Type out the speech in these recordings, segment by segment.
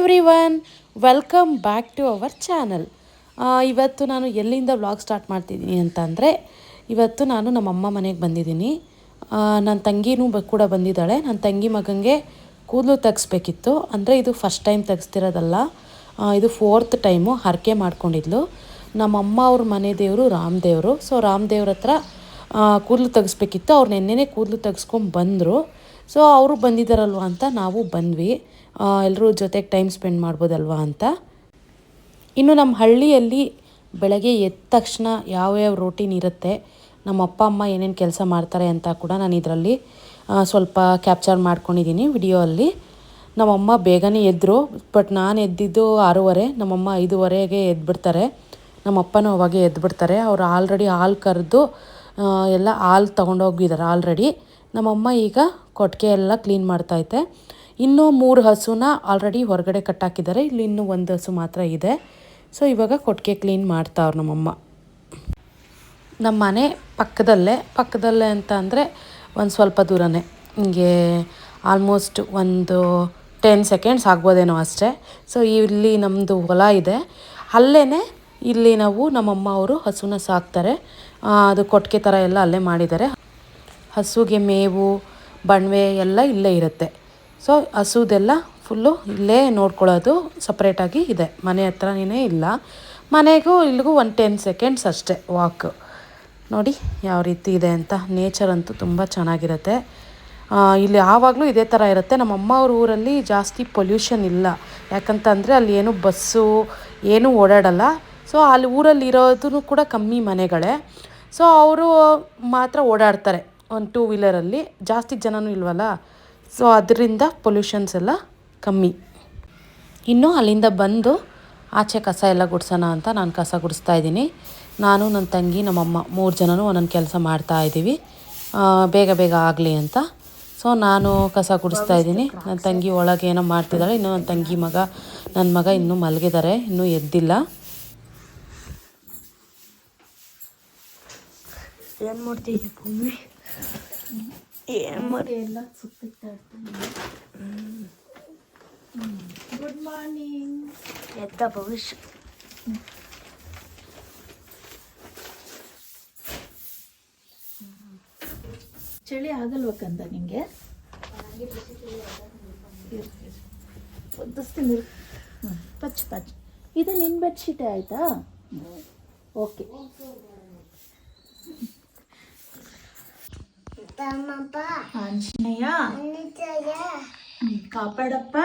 Everyone, welcome back to our channel. ಇವತ್ತು ನಾನು ಎಲ್ಲಿಂದ ವ್ಲಾಗ್ ಸ್ಟಾರ್ಟ್ ಮಾಡ್ತಿದ್ದೀನಿ ಅಂತಂದರೆ, ಇವತ್ತು ನಾನು ನಮ್ಮಮ್ಮ ಮನೆಗೆ ಬಂದಿದ್ದೀನಿ. ನನ್ನ ತಂಗಿನೂ ಕೂಡ ಬಂದಿದ್ದಾಳೆ. ನನ್ನ ತಂಗಿ ಮಗನಿಗೆ ಕೂದಲು ತೆಗಿಸ್ಬೇಕಿತ್ತು. ಅಂದರೆ ಇದು ಫಸ್ಟ್ ಟೈಮ್ ತೆಗಿಸ್ತಿರೋದಲ್ಲ, ಇದು 4th ಟೈಮು. ಹರಕೆ ಮಾಡ್ಕೊಂಡಿದ್ಲು. ನಮ್ಮಮ್ಮ ಅವ್ರ ಮನೆ ದೇವರು ರಾಮದೇವರು. ಸೊ ರಾಮದೇವ್ರ ಹತ್ರ ಕೂದಲು ತೆಗಿಸ್ಬೇಕಿತ್ತು. ಅವ್ರು ನೆನ್ನೆನೇ ಕೂದಲು ತೆಗಿಸ್ಕೊಂಡು ಬಂದರು. ಸೊ ಅವರು ಬಂದಿದ್ದಾರಲ್ವ ಅಂತ ನಾವು ಬಂದ್ವಿ. ಎಲ್ಲರೂ ಜೊತೆಗೆ ಟೈಮ್ ಸ್ಪೆಂಡ್ ಮಾಡ್ಬೋದಲ್ವ ಅಂತ. ಇನ್ನು ನಮ್ಮ ಹಳ್ಳಿಯಲ್ಲಿ ಬೆಳಗ್ಗೆ ಎದ್ದ ತಕ್ಷಣ ಯಾವ್ಯಾವ ರೂಟೀನ್ ಇರುತ್ತೆ, ನಮ್ಮ ಅಪ್ಪ ಅಮ್ಮ ಏನೇನು ಕೆಲಸ ಮಾಡ್ತಾರೆ ಅಂತ ಕೂಡ ನಾನು ಇದರಲ್ಲಿ ಸ್ವಲ್ಪ ಕ್ಯಾಪ್ಚರ್ ಮಾಡ್ಕೊಂಡಿದ್ದೀನಿ ವಿಡಿಯೋ ಅಲ್ಲಿ. ನಮ್ಮಮ್ಮ ಬೇಗನೆ ಎದ್ದರು, ಬಟ್ ನಾನು ಎದ್ದಿದ್ದು 6:30. ನಮ್ಮಮ್ಮ 5:30ಗೆ ಎದ್ಬಿಡ್ತಾರೆ. ನಮ್ಮಪ್ಪನೂ ಅವಾಗೆ ಎದ್ಬಿಡ್ತಾರೆ. ಅವರು ಆಲ್ರೆಡಿ ಹಾಲು ಕರೆದು ಎಲ್ಲ ಹಾಲು ತೊಗೊಂಡೋಗಿದ್ದಾರೆ ಆಲ್ರೆಡಿ. ನಮ್ಮಮ್ಮ ಈಗ ಕೊಟ್ಟಿಗೆ ಎಲ್ಲ ಕ್ಲೀನ್ ಮಾಡ್ತೈತೆ. ಇನ್ನೂ 3 ಹಸುನ ಆಲ್ರೆಡಿ ಹೊರಗಡೆ ಕಟ್ಟಾಕಿದ್ದಾರೆ. ಇಲ್ಲಿ ಇನ್ನೂ 1 ಹಸು ಮಾತ್ರ ಇದೆ. ಸೊ ಇವಾಗ ಕೊಟ್ಟಿಗೆ ಕ್ಲೀನ್ ಮಾಡ್ತಾವ್ರು ನಮ್ಮಮ್ಮ. ನಮ್ಮ ಮನೆ ಪಕ್ಕದಲ್ಲೇ ಅಂತ ಅಂದರೆ ಒಂದು ಸ್ವಲ್ಪ ದೂರನೇ, ಹಿಂಗೆ ಆಲ್ಮೋಸ್ಟ್ ಒಂದು 10 ಸೆಕೆಂಡ್ಸ್ ಆಗ್ಬೋದೇನೋ ಅಷ್ಟೇ. ಸೊ ಇಲ್ಲಿ ನಮ್ಮದು ಹೊಲ ಇದೆ, ಅಲ್ಲೇ ಇಲ್ಲಿ ನಾವು ನಮ್ಮಮ್ಮ ಅವರು ಹಸುನ ಸಾಕ್ತಾರೆ. ಅದು ಕೊಟ್ಟಿಗೆ ಥರ ಎಲ್ಲ ಅಲ್ಲೇ ಮಾಡಿದ್ದಾರೆ. ಹಸುಗೆ ಮೇವು ಬಣವೆ ಎಲ್ಲ ಇಲ್ಲೇ ಇರುತ್ತೆ. ಸೊ ಹಸುದೆಲ್ಲ ಫುಲ್ಲು ಇಲ್ಲೇ ನೋಡ್ಕೊಳ್ಳೋದು ಸಪ್ರೇಟಾಗಿ ಇದೆ. ಮನೆ ಹತ್ರನೇ ಇಲ್ಲ. ಮನೆಗೂ ಇಲ್ಲಿಗೂ ಒಂದು 10 ಸೆಕೆಂಡ್ಸ್ ಅಷ್ಟೇ ವಾಕ್. ನೋಡಿ ಯಾವ ರೀತಿ ಇದೆ ಅಂತ. ನೇಚರ್ ಅಂತೂ ತುಂಬ ಚೆನ್ನಾಗಿರುತ್ತೆ. ಇಲ್ಲಿ ಯಾವಾಗಲೂ ಇದೇ ಥರ ಇರುತ್ತೆ. ನಮ್ಮಮ್ಮ ಅವ್ರ ಊರಲ್ಲಿ ಜಾಸ್ತಿ ಪೊಲ್ಯೂಷನ್ ಇಲ್ಲ, ಯಾಕಂತಂದರೆ ಅಲ್ಲಿ ಏನು ಬಸ್ಸು ಏನೂ ಓಡಾಡಲ್ಲ. ಸೊ ಅಲ್ಲಿ ಊರಲ್ಲಿ ಇರೋದು ಕೂಡ ಕಮ್ಮಿ ಮನೆಗಳೇ. ಸೊ ಅವರು ಮಾತ್ರ ಓಡಾಡ್ತಾರೆ ಒಂದು 2 ವೀಲರಲ್ಲಿ. ಜಾಸ್ತಿ ಜನನೂ ಇಲ್ವಲ್ಲ, ಸೊ ಅದರಿಂದ ಪೊಲ್ಯೂಷನ್ಸ್ ಎಲ್ಲ ಕಮ್ಮಿ. ಇನ್ನು ಅಲ್ಲಿಂದ ಬಂದು ಆಚೆ ಕಸ ಎಲ್ಲ ಗುಡಿಸೋಣ ಅಂತ ನಾನು ಕಸ ಗುಡಿಸ್ತಾ ಇದ್ದೀನಿ. ನಾನು, ನನ್ನ ತಂಗಿ, ನಮ್ಮಮ್ಮ 3 ಜನನೂ ಒಂದೊಂದು ಕೆಲಸ ಮಾಡ್ತಾಯಿದ್ದೀವಿ, ಬೇಗ ಬೇಗ ಆಗಲಿ ಅಂತ. ಸೊ ನಾನು ಕಸ ಗುಡಿಸ್ತಾ ಇದ್ದೀನಿ, ನನ್ನ ತಂಗಿ ಒಳಗೆ ಏನೋ ಮಾಡ್ತಿದ್ದಾಳೆ. ಇನ್ನೂ ನನ್ನ ಮಗ ಇನ್ನೂ ಮಲಗಿದ್ದಾರೆ, ಇನ್ನೂ ಎದ್ದಿಲ್ಲ. ಏನು ಮಾಡ್ತಿದ್ದೆ ಭೂಮಿ? ಏನು ಮಾಡಿ ಎಲ್ಲ ಗುಡ್ ಮಾರ್ನಿಂಗ್. ಎದ್ದ ಭವಿಷ್ಯ. ಚಳಿ ಆಗಲ್ಬೇಕಂತ ನಿಂಗೆ? ಒದಿಸ್ತೀನಿ. ಪಚ್ ಇದು ನಿನ್ನ ಬೆಡ್ಶೀಟೇ ಆಯಿತಾ? ಓಕೆ. ಆಂಜನೇಯ ಕಾಪಾಡಪ್ಪ,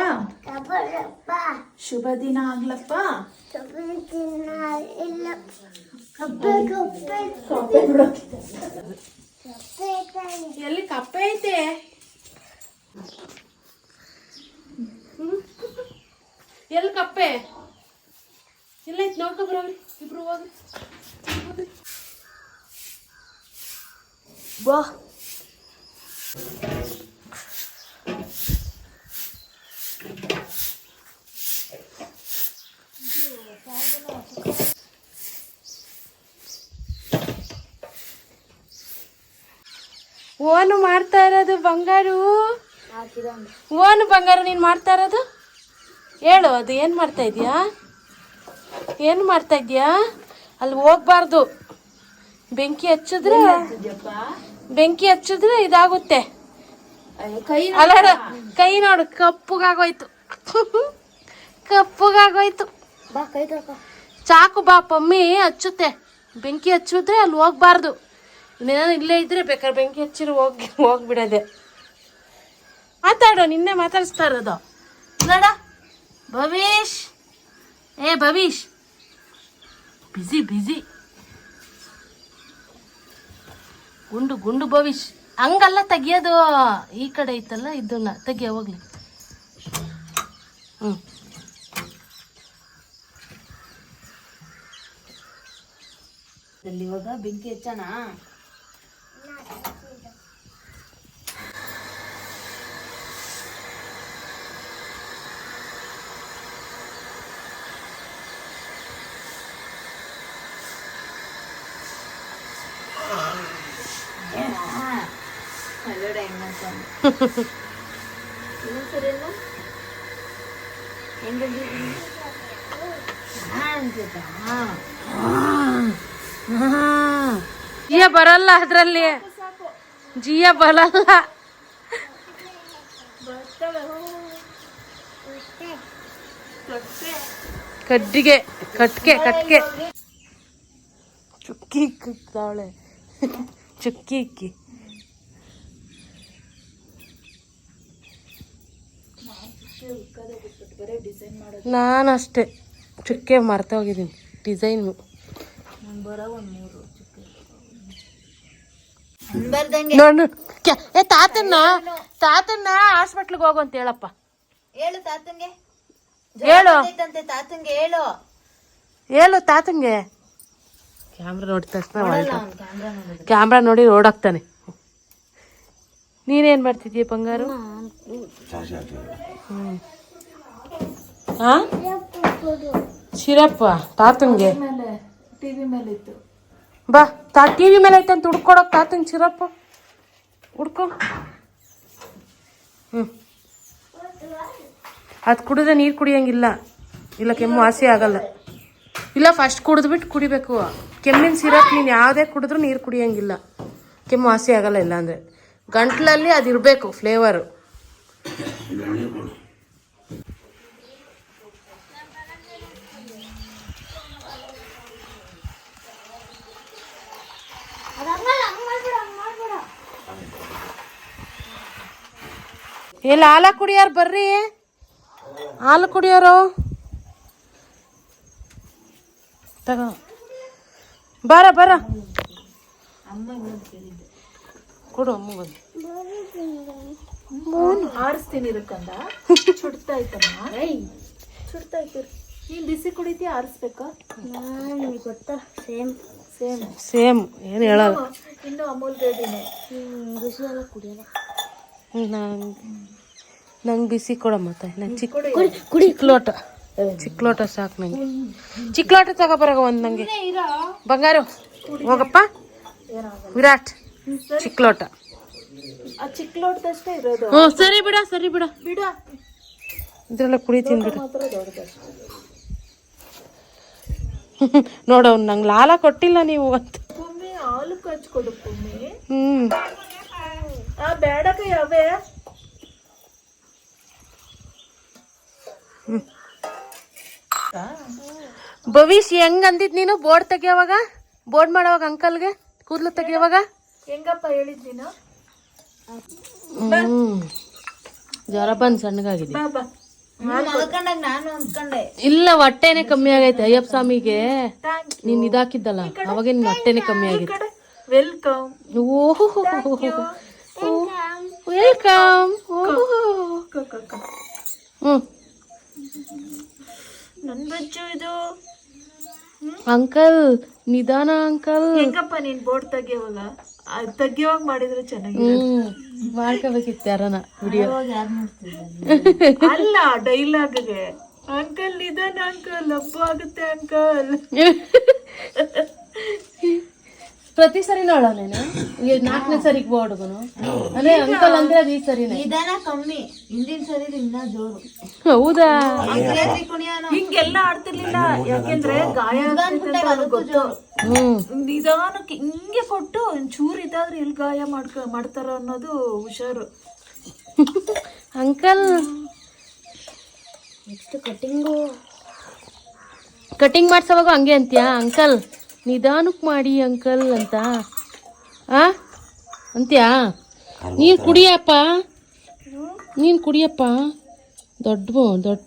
ಶುಭ ದಿನ ಆಗ್ಲಪ್ಪ. ಎಲ್ಲಿ ಕಪ್ಪೆ ಐತೆ? ಎಲ್ಲಿ ಕಪ್ಪೆ? ಇಲ್ಲ ಐತೆ, ನೋಡ್ಕೊಬ್ರವ್ರಿ ಇಬ್ರು ಹೋಗಿ. ಬಾ ಓನು ಮಾಡ್ತಾ ಇರೋದು ಬಂಗಾರು. ಓನು ಬಂಗಾರು ನೀನು ಮಾಡ್ತಾ ಇರೋದು ಹೇಳು. ಅದು ಏನು ಮಾಡ್ತಾ ಇದೀಯಾ? ಏನು ಮಾಡ್ತಾ ಇದೀಯಾ? ಅಲ್ಲಿ ಹೋಗ್ಬಾರ್ದು. ಬೆಂಕಿ ಹಚ್ಚಿದ್ರೆ ಇದಾಗುತ್ತೆ. ಅಲ್ಲ ಕೈ ನೋಡು, ಕಪ್ಪುಗಾಗೋಯ್ತು. ಚಾಕು ಬಾ ಪಮ್ಮಿ ಹಚ್ಚುತ್ತೆ. ಬೆಂಕಿ ಹಚ್ಚಿದ್ರೆ ಅಲ್ಲಿ ಹೋಗ್ಬಾರ್ದು. ಇನ್ನೇನೋ ಇಲ್ಲೇ ಇದ್ರೆ ಬೇಕಾದ್ರೆ ಬೆಂಕಿ ಹಚ್ಚಿರು ಹೋಗ್ಬಿಡೋದೆ. ಮಾತಾಡೋ, ನಿನ್ನೆ ಮಾತಾಡಿಸ್ತಾ ಇರೋದು ನೋಡ. ಭವೀಶ್, ಭವೀಶ್ ಬಿಸಿ ಗುಂಡು ಭವಿಷ್. ಹಂಗಲ್ಲ ತೆಗಿಯೋದು, ಈ ಕಡೆ ಐತಲ್ಲ ಇದನ್ನ ತೆಗಿಯ ಹೋಗ್ಲಿ. ಇವಾಗ ಬೆಂಕಿ ಹಚ್ಚೋಣ. ಜಿಯ ಬರಲ್ಲ ಅದ್ರಲ್ಲಿ, ಜಿಯ ಬರಲ್ಲ. ಕಡ್ಡಿಗೆ ಕಟ್ಕೆ ಕಟ್ಕೆ ಚುಕ್ಕಿ ಇಕ್ಕಿತಾವಳೆ, ಚುಕ್ಕಿ ಇಕ್ಕಿ. ನಾನು ಅಷ್ಟೇ ಚುಕ್ಕೆ ಮರ್ತ ಹೋಗಿದ್ದೀನಿ ಡಿಸೈನು. ನೋಡು ಏ ತಾತನ್ನ ಹಾಸ್ಪಿಟ್ಲಿಗೆ ಹೋಗು ಅಂತ ಹೇಳಪ್ಪ. ಹೇಳು ತಾತಂಗೆ, ಹೇಳು ತಾತಂಗೆ ಹೇಳು, ಹೇಳು ತಾತಂಗೆ. ಕ್ಯಾಮ್ರಾ ನೋಡಿದ ತಕ್ಷಣ ಕ್ಯಾಮ್ರಾ ನೋಡಿ ಓಡಾಕ್ತಾನೆ. ನೀನೇನ್ ಮಾಡ್ತಿದ್ದೀಯ ಬಂಗಾರು? ಹಾ ಶಿರಪ್ಪ ತಾತಂಗೆ ಟಿವಿ ಮೇಲೆ ಇತ್ತು. ಬಾ ಟಿವಿ ಮೇಲೆ ಐತೆ ಅಂತ ಹುಡ್ಕೊಡಕ್ ತಾತಂಗೆ ಶಿರಪ್ಪ ಹುಡ್ಕೊ. ಅದು ಕುಡಿದ್ರೆ ನೀರು ಕುಡಿಯಂಗಿಲ್ಲ, ಇಲ್ಲ ಕೆಮ್ಮು ವಾಸಿ ಆಗಲ್ಲ. ಇಲ್ಲ ಫಸ್ಟ್ ಕುಡಿದ್ಬಿಟ್ಟು ಕುಡಿಬೇಕು. ಕೆಮ್ಮಿನ ಸಿರಪ್ ನೀನು ಯಾವುದೇ ಕುಡಿದ್ರೂ ನೀರು ಕುಡಿಯಂಗಿಲ್ಲ, ಕೆಮ್ಮು ವಾಸಿ ಆಗಲ್ಲ. ಇಲ್ಲ ಅಂದರೆ ಗಂಟ್ಲಲ್ಲಿ ಅದಿರಬೇಕು ಫ್ಲೇವರು. ಎಲ್ಲ ಹಾಲ ಕುಡಿಯಾರ ಬರ್ರಿ, ಹಾಲು ಕುಡಿಯೋರು ತಗ ಬರ ಬರ ಕೊಡು ಅಮ್ಮ ಬಂದು. ಆರಿಸ್ತೀನಿ ಇರಕ್ಕಂದ ಸುಡ್ತಾಯ್ತಮ್ಮ, ಸುಡ್ತಾಯ್ತು. ನೀನ್ ಬಿಸಿ ಕುಡಿತೀಯ ಆರಿಸ್ಬೇಕಾ? ಗೊತ್ತಾ ಸೇಮ್ ಸೇಮ್ ಸೇಮ್ ಏನು ಹೇಳಲ್ಲ. ಇನ್ನು ಅಮೂಲ್ ಬೇಬಿನೇ ಬಿಸಿ ಎಲ್ಲ ಕುಡಿಯಲ್ಲ. ನಂಗೆ ಬಿಸಿ ಕೊಡಮ್ಮ ತಾಯಿ. ನಂಗೆ ಚಿಕ್ಕ ಲೋಟ, ಚಿಕ್ಕ ಲೋಟ ಸಾಕು ನಂಗೆ. ಚಿಕ್ಕ ಲೋಟ ತಗೋಬರಾಗ ಒಂದು ನಂಗೆ. ಬಂಗಾರು ಹೋಗಪ್ಪ, ವಿರಾಟ್ ಚಿಕ್ಕ ಲೋಟ. ಆ ಚಿಕ್ಕ ಲೋಟದಷ್ಟೇ ಇರೋದು. ಹ್ಞೂ ಸರಿ ಬಿಡ, ಸರಿ ಬಿಡ ಬಿಡ, ಇದ್ರೆಲ್ಲ ಕುಡಿತೀನಿ ಬಿಡ. ಮಾತ್ರ ದೊಡ್ಡದಷ್ಟೇ. ನೋಡು ಅವ್ನು ನಂಗೆ ಲಾಲ ಕೊಟ್ಟಿಲ್ಲ ನೀವು ಅಂತ. ಒಮ್ಮೆ ಹಾಲು ಕಚ್ಕೊಡು ಒಮ್ಮೆ. ಹ್ಞೂ ಆ ಬೇಡಕ ಯಾವೇ ಭವಿಷ್ಯ ಹೆಂಗ್ ಅಂದಿದ್ ನೀನು? ಬೋರ್ಡ್ ತೆಗಿಯೋವಾಗ, ಬೋರ್ಡ್ ಮಾಡೋವಾಗ ಅಂಕಲ್ಗೆ ಕೂದಲು ತೆಗಿಯೋವಾಗ ಹೆಂಗಪ್ಪ ಹೇಳಿದ್ ನೀನು? ಜ್ವರ ಬಂದು ಸಣ್ಣಗಾಗಿದೆ. ಬಾ ಬಾ. ಮಲ್ಕೊಂಡಾಗ ನಾನು ಅಂದ್ಕೊಂಡೆ ಇಲ್ಲ ಹೊಟ್ಟೆನೆ ಕಮ್ಮಿ ಆಗೈತೆ. ಅಯ್ಯಪ್ಪ ಸ್ವಾಮಿಗೆ ನೀನ್ ಇದಾಕಿದ್ದಲ್ಲ ಅವಾಗ ನಿನ್ ಹೊಟ್ಟೆನೆ ಕಮ್ಮಿ ಆಗೈತೆ. ವೆಲ್ಕಮ್. ಓಹೋ ವೆಲ್ಕಮ್. ಹ್ಮ್ ನನ್ ಬಜ್ಜು ಇದು. ಅಂಕಲ್ ನಿಧಾನ ಅಂಕಲ್. ಹೆಂಗಪ್ಪ ನೀನ್ ಬೋರ್ಡ್ ತೆಗಿಯೋವಾಗ ತೆಗಿಯೋವಾಗ ಮಾಡಿದ್ರೆ ಚೆನ್ನಾಗಿ. ಮಾಡ್ಕೋಬೇಕಿತ್ತು ಯಾರನ ವಿಡಿಯೋ. ಅಲ್ಲ ಡೈಲಾಗ್ಗೆ ಅಂಕಲ್ ನಿಧಾನ ಅಂಕಲ್, ಹಬ್ಬ ಆಗುತ್ತೆ ಅಂಕಲ್. ಪ್ರತಿ ಸರಿ ನೋಡ ನೀನು 4ನೇ ಸರಿಗೆ ಬೋರ್ಡ್ಗುನು ಅದೇ ಅಂಕಲ್ ಅಂದ್ರೆ ಅದು ಈ ಸರಿನೇ. ನಿಧಾನ ಕಮ್ಮಿ, ಹಿಂದಿನ ಸರಿ ಇನ್ನ ಜೋರು. ಹೌದಾ? ಹಿಂಗೆಲ್ಲ ಆಡ್ತಿರ್ಲಿಲ್ಲ, ಯಾಕೆಂದ್ರೆ ಗಾಯ ಆಗ್ತಿತ್ತು ಅಂತ ಗೊತ್ತು. ನಿಧಾನಕ್ಕೆ ಹಿಂಗೆ ಕೊಟ್ಟು ಒಂಚೂರು ಇದಾದ್ರೆ ಎಲ್ಲಿ ಗಾಯ ಮಾಡ್ತಾರ ಅನ್ನೋದು ಹುಷಾರು. Uncle next cutting. ಕಟಿಂಗ್ ಮಾಡ್ಸೋವಾಗ ಹಂಗೆ ಅಂತೀಯಾ? ಅಂಕಲ್ ನಿಧಾನಕ್ಕೆ ಮಾಡಿ ಅಂಕಲ್ ಅಂತ ಅಂತ್ಯಾ? ನೀನು ಕುಡಿಯಪ್ಪ, ನೀನು ಕುಡಿಯಪ್ಪ, ದೊಡ್ಡ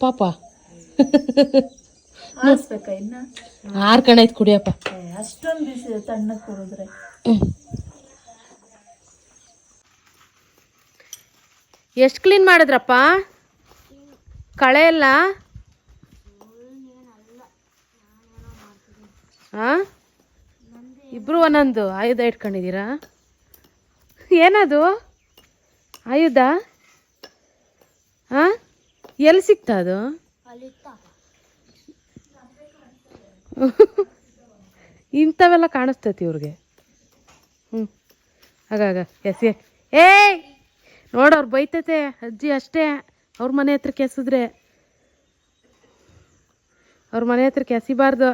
ಪಾಪ. ಆರಿಸ್ಬೇಕಾ ಇನ್ನ? ಆರ್ಕಣೈತ್ ಕುಡಿಯಪ್ಪ. ಅಷ್ಟೊಂದು ಬಿಸಿ ತಣ್ಣಗೆ ಕುಡಿದ್ರೆ. ಎಷ್ಟು ಕ್ಲೀನ್ ಮಾಡಿದ್ರಪ್ಪ ಕಳೆ ಎಲ್ಲ? ಹಾಂ, ಇಬ್ರು ಒಂದೊಂದು ಆಯುಧ ಇಟ್ಕೊಂಡಿದ್ದೀರಾ? ಏನದು ಆಯುಧ? ಹಾಂ, ಎಲ್ಲಿ ಸಿಗ್ತಾ ಅದು? ಇಂಥವೆಲ್ಲ ಕಾಣಿಸ್ತೈತಿ ಇವ್ರಿಗೆ. ಆಗಾಗ ಎಸ್ ಏಯ್ ನೋಡೋರು ಬೈತೈತೆ ಅಜ್ಜಿ ಅಷ್ಟೇ, ಅವ್ರ ಮನೆ ಹತ್ರಕ್ಕೆ ಎಸಿದ್ರೆ. ಅವ್ರ ಮನೆ ಹತ್ರಕ್ಕೆ ಎಸಿಬಾರ್ದು.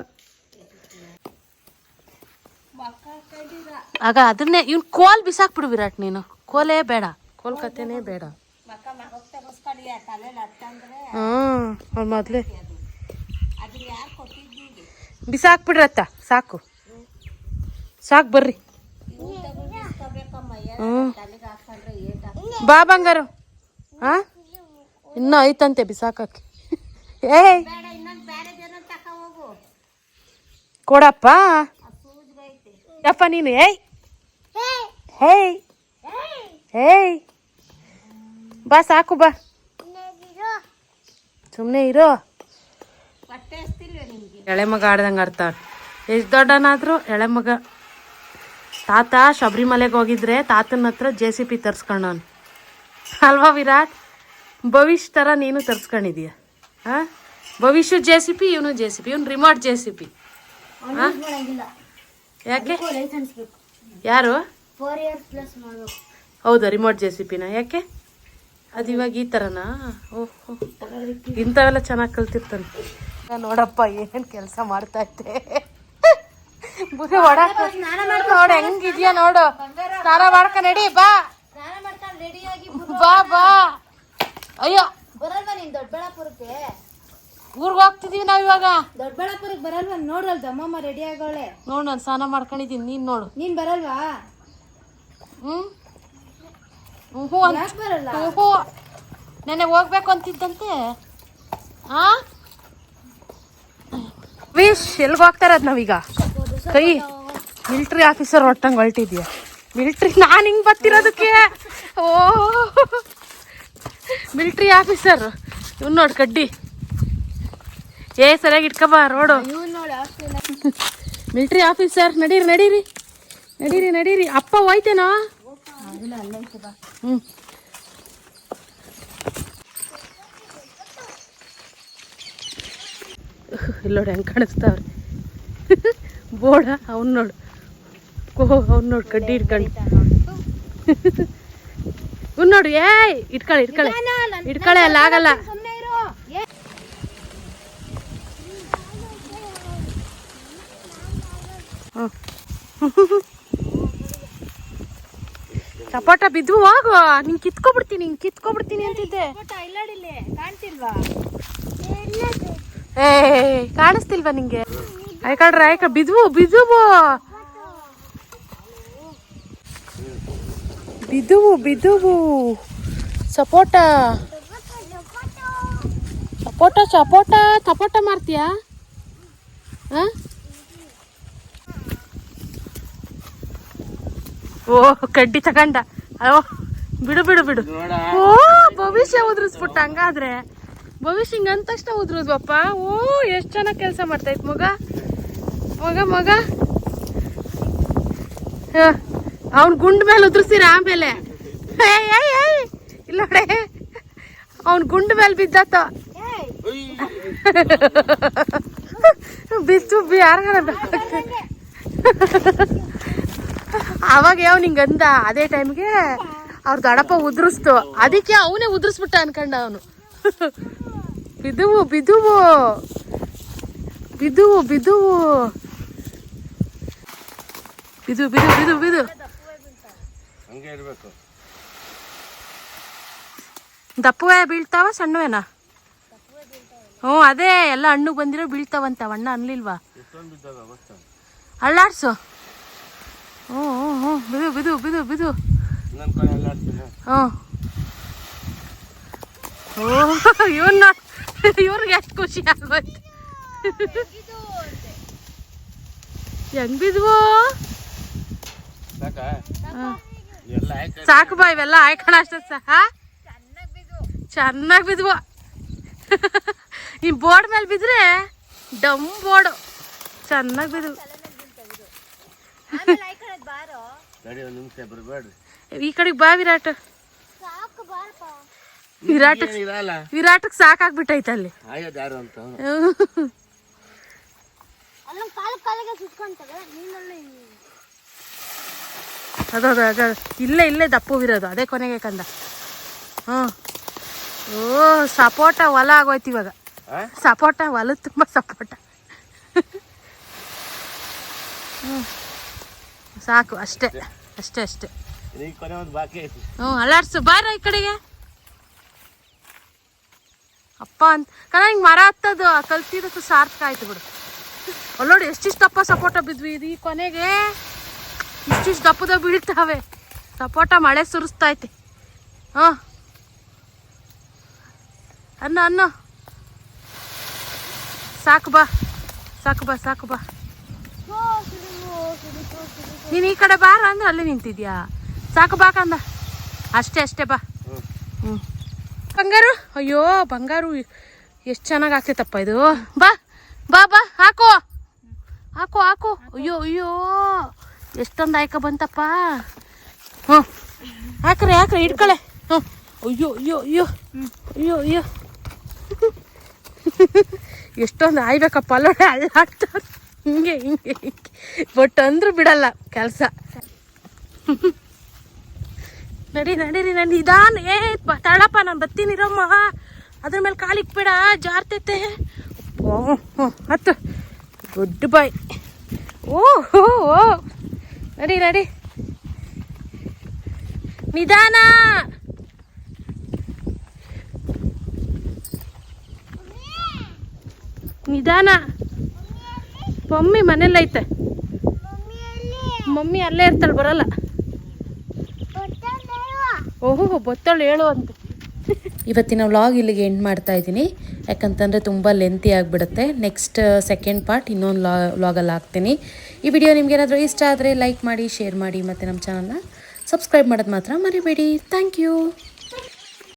ಆಗ ಅದನ್ನೇ ಇವ್ನು ಕೋಲ್ ಬಿಸಾಕ್ಬಿಡು ವಿರಾಟ್, ನೀನು ಕೋಲೇ ಬೇಡ, ಕೋಲ್ ಕತೆನೇ ಬೇಡ. ಅವ್ರು ಮೊದಲೇ ಬಿಸಾಕ್ಬಿಡ್ರತ್ತ, ಸಾಕು ಸಾಕು ಬರ್ರಿ. ಬಾ ಬಂಗಾರು. ಹಾಂ ಇನ್ನೂ ಐತಂತೆ ಬಿಸಾಕಕ್ಕೆ. ಏಯ್ ಕೊಡಪ್ಪ ಯಪ್ಪ ನೀನು. ಏಯ್ ಹೇಯ್ ಹೇಯ್ ಬಾ ಸಾಕು ಬಾ, ಸುಮ್ಮನೆ ಇರೋ. ಎಳೆ ಮಗ ಆಡ್ದಂಗೆ ಆಡ್ತಾವ. ಎಷ್ಟು ದೊಡ್ಡನಾದ್ರು ಎಳೆ ಮಗ. ತಾತ ಶಬರಿಮಲೆಗೆ ಹೋಗಿದ್ರೆ ತಾತನ ಹತ್ರ JCP ತರ್ಸ್ಕೊಂಡವನು ಅಲ್ವಾ ವಿರಾಟ್? ಭವಿಷ್ಯ ಥರ ನೀನು ತರ್ಸ್ಕೊಂಡಿದೀಯ. ಹಾಂ ಭವಿಷ್ಯ JCP, ಇವನು JCP, ಇವನು ರಿಮೋಟ್ JCP. ಹಾಂ ಯಾಕೆ? ಯಾರು? 4 years plus ಮಾಡಬೇಕು. ಹೌದಾ ರಿಮೋಟ್ JCPನ? ಯಾಕೆ ಅದು ಇವಾಗ ಈ ಥರನಾ? ಓಹೋ ಇಂಥವೆಲ್ಲ ಚೆನ್ನಾಗಿ ಕಲ್ತಿರ್ತಾನೆ. ನೋಡಪ್ಪ ಏನು ಕೆಲಸ ಮಾಡ್ತಾ ಇದ್ದೆ. ಬುರಿ ಹೊಡಕ ನೋಡು ಹೆಂಗಿದ್ಯಾ ನೋಡು. ಸ್ನಾನ ಮಾಡ್ಕ ನಡಿ ಬಾ, ಸ್ನಾನ ಮಾಡ್ಕೊಂಡು ರೆಡಿ ಆಗಿ ಬಾ ಬಾ. ಅಯ್ಯೋ ಬರಲ್ವಾ ನೀನ್ ದೊಡ್ಡಬಳ್ಳಾಪುರಕ್ಕೆ? ಊರ್ಗೆ ಹೋಗ್ತಿದೀವಿ ನಾವ್ ಇವಾಗ. ದೊಡ್ಡಬಳ್ಳಾಪುರಕ್ಕೆ ಬರಲ್ವಾ? ನೋಡಲ್ ದಮ್ಮಮ್ಮ ರೆಡಿ ಆಗವಳೆ. ನೋಡು ನಾನು ಸ್ನಾನ ಮಾಡ್ಕೊಂಡಿದ್ದೀನಿ, ನೀನು ನೋಡು. ನೀನ್ ಬರಲ್ವಾ? ಹ್ಞೂ ಯಾಕೆ ಬರಲ್ಲ? ಹ್ಞೂ ನೆನ್ನೆ ಹೋಗ್ಬೇಕು ಅಂತಿದ್ದಂತೆ. ಹಾಂ ವಿಶ್ ಎಲ್ಗೆ ಹೋಗ್ತಾ ಇರೋದು ನಾವೀಗ? ಕೈ ಮಿಲ್ಟ್ರಿ ಆಫೀಸರ್ ಒಟ್ಟಂಗೆ ಹೊಲ್ಟಿದ್ಯಾ? ಮಿಲ್ಟ್ರಿ ನಾನು ಹಿಂಗೆ ಬರ್ತಿರೋದಕ್ಕೆ. ಓ ಮಿಲ್ಟ್ರಿ ಆಫೀಸರ್ ಇವ್ನು ನೋಡಿ ಕಡ್ಡಿ. ಸರಿಯಾಗಿ ಇಟ್ಕೊಬ ರೋಡು. ಮಿಲ್ಟ್ರಿ ಆಫೀಸರ್ ನಡೀರಿ ನಡೀರಿ ನಡೀರಿ ನಡೀರಿ. ಅಪ್ಪ ಹೋಯ್ತೇನೋ? ಹ್ಞೂ ಇಲ್ಲೋಡಿ ಹೆಂಗೆ ಕಾಣಿಸ್ತಾವ್ರಿ ಬೋರ್ಡ. ಅವ್ನು ನೋಡು ಅವ್ನು ನೋಡು ಕಡ್ಡಿ ಇಟ್ಕೊಂಡು. ಇವ್ನು ನೋಡು. ಇಟ್ಕೊಳ್ಳಿ ಇಟ್ಕೊಳ್ಳಿ ಇಟ್ಕೊಳ್ಳಿ, ಅಲ್ಲ ಆಗಲ್ಲ. ಸಪೋಟ ಬಿದ್ದು ಹೋಗು, ನಿಂಗೆ ಕಿತ್ಕೊಬಿಡ್ತೀನಿ ಅಂತಿದ್ದೆ. ಕಾಣಿಸ್ತಿಲ್ವಾ ನಿಂಗೆ? ಆಯ್ಕಳ್ರಿ ಬಿದ್ವು ಬಿದ್ದುವು ಬಿದ್ದುವು ಬಿದ್ದುವು. ಸಪೋಟ ಸಪೋಟ ಸಪೋಟ ಸಪೋಟ ಮಾಡ್ತೀಯಾ? ಹಾಂ ಓ ಕಡ್ಡಿ ತಗೊಂಡ. ಅಯ್ಯೋ ಬಿಡು ಬಿಡು ಬಿಡು. ಓ ಭವಿಷ್ಯ ಉದ್ರಿಸ್ಬಿಟ್ಟ. ಹಂಗಾದ್ರೆ ಭವಿಷ್ಯ ಹಿಂಗೆ ಅಂದ ತಕ್ಷಣ ಉದ್ರದ್ವಪ್ಪ. ಓ ಎಷ್ಟು ಚೆನ್ನಾಗಿ ಕೆಲಸ ಮಾಡ್ತಾಯಿತ್ತು ಮಗ ಮಗ ಮಗ. ಅವ್ನ ಗುಂಡ್ ಮೇಲೆ ಉದ್ರಿಸ್ತೀರ ಆಮೇಲೆ? ಇಲ್ಲ ನೋಡೆ ಅವ್ನ ಗುಂಡ್ ಮೇಲೆ ಬಿದ್ದಾತ. ಬಿತ್ತು ಯಾರ ಅವಾಗ ಯಾವ ನಿಂಗೆ ಅಂದ. ಅದೇ ಟೈಮ್ಗೆ ಅವ್ರ ದಡಪ್ಪ ಉದ್ರಿಸ್ತು, ಅದಕ್ಕೆ ಅವನೇ ಉದ್ರಿಸ್ಬಿಟ್ಟ ಅನ್ಕಂಡ ಅವನು. ಬಿದುವು ಬಿದುವು ಬಿದುವು ಬಿದುವು ಬಿದು ಬಿದು ಬಿದು ಬಿದು. ದಪ್ಪವೇ ಬೀಳ್ತಾವ ಸಣ್ಣವೇನಾ? ಹ್ಞೂ ಅದೇ ಎಲ್ಲ ಹಣ್ಣು ಬಂದಿರೋ ಬೀಳ್ತಾವಂತ. ಅಣ್ಣ ಅನ್ಲಿಲ್ವಾ? ಅಳ್ಳಾಡ್ಸು. ಹ್ಞೂ ಹ್ಞೂ ಹ್ಞೂ ಬಿದು ಬಿದು ಬಿದು ಬಿದು. ಹ್ಞೂ ಓ ಇವ್ರಿಗೆ ಎಷ್ಟು ಖುಷಿ ಆಗೋಯ್ತು. ಹೆಂಗ್ ಬಿದ್ವು? ಸಾಕು ಬಾ, ಇವೆಲ್ಲ ಆಯ್ಕಣ ಅಷ್ಟ ಸಹ ಚೆನ್ನಾಗಿ ಬಿದ್ವು. ಈ ಬೋರ್ಡ್ ಮೇಲೆ ಬಿದ್ರೆ ಡಮ್ ಬೋರ್ಡು ಚೆನ್ನಾಗಿ ಬಿದ್ವು. ಈ ಕಡೆಗೆ ಬಾ ವಿರಾಟ್. ವಿರಾಟಕ್ಕೆ ಸಾಕಾಗ್ಬಿಟ್ಟೈತೆ ಅಲ್ಲಿ. ಅದ ಇಲ್ಲೇ ಇಲ್ಲೇ ದಪ್ಪವಿರೋದು, ಅದೇ ಕೊನೆಗೆ ಕಂದ. ಹ್ಞೂ ಓ ಸಪೋಟ ಹೊಲ ಆಗೋಯ್ತು ಇವಾಗ. ಸಪೋಟ ಹೊಲ ತುಂಬ ಸಪೋಟ. ಸಾಕು ಅಷ್ಟೇ ಅಷ್ಟೇ ಅಷ್ಟೇ. ಹ್ಞೂ ಅಲ್ಲಾಡ್ಸು ಬಾರ ಈ ಕಡೆಗೆ. ಅಪ್ಪ ಅಂತ ಕಣ ಹಿಂಗೆ ಮರ ಹತ್ತದು ಕಲ್ತಿದ್ದಕ್ಕೂ ಸಾರ್ಥಕ ಆಯ್ತು ಬಿಡು. ಅಲ್ಲಿ ನೋಡಿ ಎಷ್ಟಿಷ್ಟು ದಪ್ಪ ಸಪೋಟ ಬಿದ್ವಿ. ಇದು ಈ ಕೊನೆಗೆ ಇಷ್ಟಿಷ್ಟು ದಪ್ಪದ ಬೀಳ್ತಾವೆ ಸಪೋಟ. ಮಳೆ ಸುರಿಸ್ತೈತೆ. ಹಾಂ ಅನ್ನ ಸಾಕು ಬಾ ಸಾಕು ಬಾ ಸಾಕು ಬಾ. ನೀನು ಈ ಕಡೆ ಬಾರ ಅಂದ್ರೆ ಅಲ್ಲೇ ನಿಂತಿದ್ಯಾ. ಸಾಕು ಬಾಕಂದ ಅಷ್ಟೇ ಅಷ್ಟೇ ಬಾ. ಹ್ಞೂ ಬಂಗಾರು. ಅಯ್ಯೋ ಬಂಗಾರು ಎಷ್ಟು ಚೆನ್ನಾಗಿ ಆಗ್ತೈತಪ್ಪ ಇದು. ಬಾ ಬಾ ಬಾ ಹಾಕು ಹಾಕು ಹಾಕು. ಅಯ್ಯೋ ಅಯ್ಯೋ ಎಷ್ಟೊಂದು ಆಯ್ಕ ಬಂತಪ್ಪ. ಹ್ಞೂ ಹಾಕ್ರೆ ಹಾಕ್ರೆ ಹಿಡ್ಕಳೆ. ಹ್ಞೂ ಅಯ್ಯೋ ಅಯ್ಯೋ ಅಯ್ಯೋ ಅಯ್ಯೋ ಅಯ್ಯೋ ಎಷ್ಟೊಂದು ಆಯ್ಬೇಕಪ್ಪ. ಅಲ್ಲೋಡೆ ಅಲ್ಲಾಡ್ತಾರೆ ಹಿಂಗೆ ಹಿಂಗೆ ಹಿಂಗೆ. ಬಟ್ ಅಂದ್ರೂ ಬಿಡಲ್ಲ ಕೆಲಸ. ನಡಿ ನಡೀರಿ ನಾನು ನಿಧಾನ. ತಳಪ್ಪ ನಾನು ಬರ್ತೀನಿರಮ್ಮ. ಅದ್ರ ಮೇಲೆ ಕಾಲಿಕ್ಬೇಡ ಜಾರ್ತೈತೆ. ಓ ಹತ್ತು ಗುಡ್ ಬಾಯ್. ಓ ಹೋ ಓ ನಡಿ ನಡಿ ನಿಧಾನ. ನಿಧಾನ. ಮಮ್ಮಿ ಮನೇಲೈತೆ. ಮಮ್ಮಿ ಅಲ್ಲೇ ಇರ್ತಾಳೆ ಬರಲ್ಲ. ಓಹೋ ಬೊತ್ತಳು ಹೇಳು ಅಂತ. ಇವತ್ತಿನ ವ್ಲಾಗ್ ಇಲ್ಲಿಗೆ ಎಂಡ್ ಮಾಡ್ತಾ ಇದ್ದೀನಿ. ಯಾಕಂತಂದರೆ ತುಂಬ ಲೆಂತಿ ಆಗಿಬಿಡುತ್ತೆ. ನೆಕ್ಸ್ಟ್ ಸೆಕೆಂಡ್ ಪಾರ್ಟ್ ಇನ್ನೊಂದು ವ್ಲಾಗಲ್ಲಿ ಹಾಕ್ತೀನಿ. ಈ ವಿಡಿಯೋ ನಿಮ್ಗೆ ಏನಾದರೂ ಇಷ್ಟ ಆದರೆ ಲೈಕ್ ಮಾಡಿ, ಶೇರ್ ಮಾಡಿ, ಮತ್ತು ನಮ್ಮ ಚಾನಲ್ನ ಸಬ್ಸ್ಕ್ರೈಬ್ ಮಾಡೋದು ಮಾತ್ರ ಮರಿಬೇಡಿ. Thank you.